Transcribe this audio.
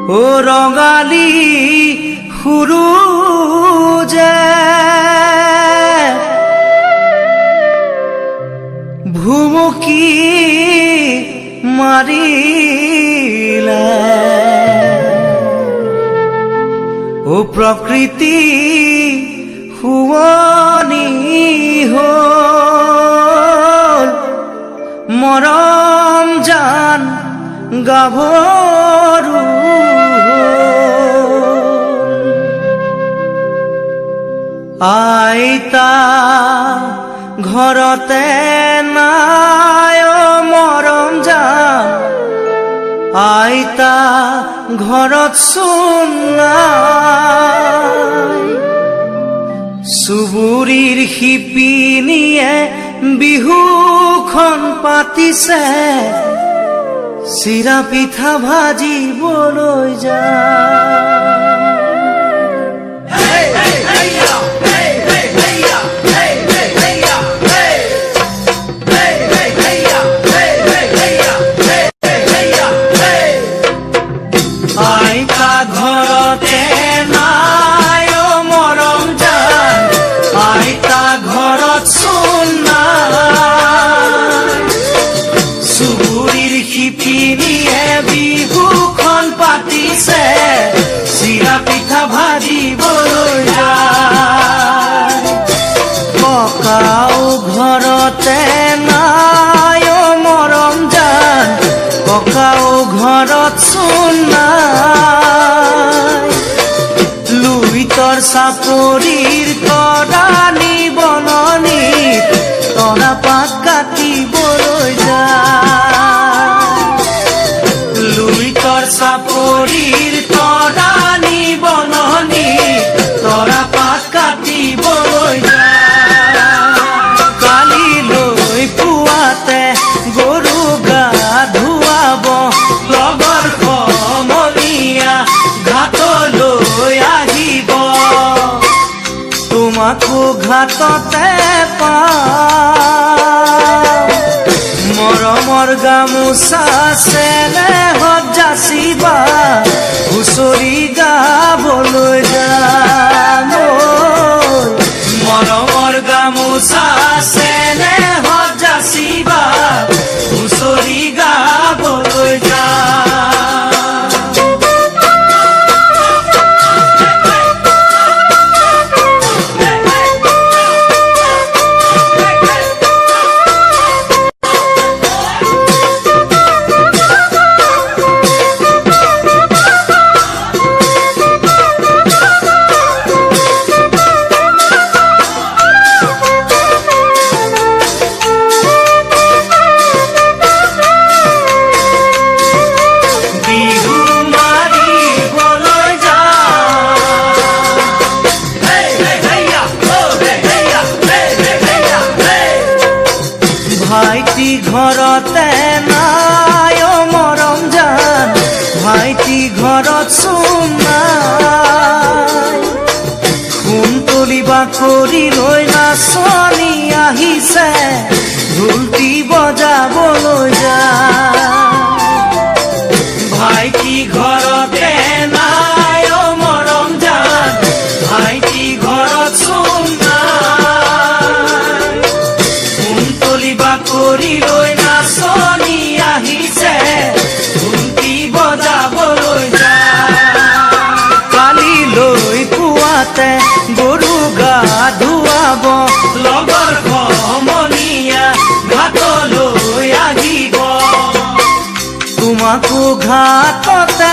ও ৰঙালী সুৰুজে ভুমুকি মাৰিলে ও প্ৰকৃতি শুৱনি হ'ল মৰম জান গাভৰু আইতা ঘৰতে নাই মৰম জান আইতা ঘৰত চোন নাই চুবুৰীৰ শিপিনীয়ে বিহুখন পাতিছে চিৰা পিঠা ভাজিবলৈ যায় আইতা ঘৰতে নাই মৰম জান আইতা ঘৰত চোন নাই চুবুৰীৰ শিপিনীয়ে বিহুখন পাতিছে চিৰা পিঠা ভাজিবলৈ যায় ককাও ঘৰতে নাই মৰম জান ককাও ঘৰত চোন নাই লুইতৰ চাপৰিৰ তৰাণী বননিত তৰা পাত কাটিবলৈ যায় লুইতৰ চাপৰিৰ তৰাণী বননিত তৰা পাত কাটিবলৈ যায় কালিলৈ পুৱাতে গৰু গা ধুৱাব লগৰ সমনীয়া ঘাটলৈ আহিব তোমাকো ঘাটতে পাম মৰমৰ গামোচা চেনেহত যাচিবা হুঁচৰি গাবলৈ যাম মৰমৰ গামোচা চেনেহত যাচিবা হুঁচৰি গাবলৈ যাম ভাইটি ঘৰতে নাই মৰম জান ভাইটি ঘৰত চোন নাই কুন্তলী বাকৰি লৈ নাচনি আহিছে ঢোলটি বজাবলৈ যায় ভাইটি ঘৰতে নাই মৰম জান ভাইটি ঘৰত চোন নাই কুন্তলী বাকৰি লৈ নাচনি আহিছে ঢোলটি বজাবলৈ যায় কালিলৈ পুৱাতে গৰু গা ধুৱাব লগৰ সমনীয়া ঘাটলৈ আহিব তোমাকো ঘাটতে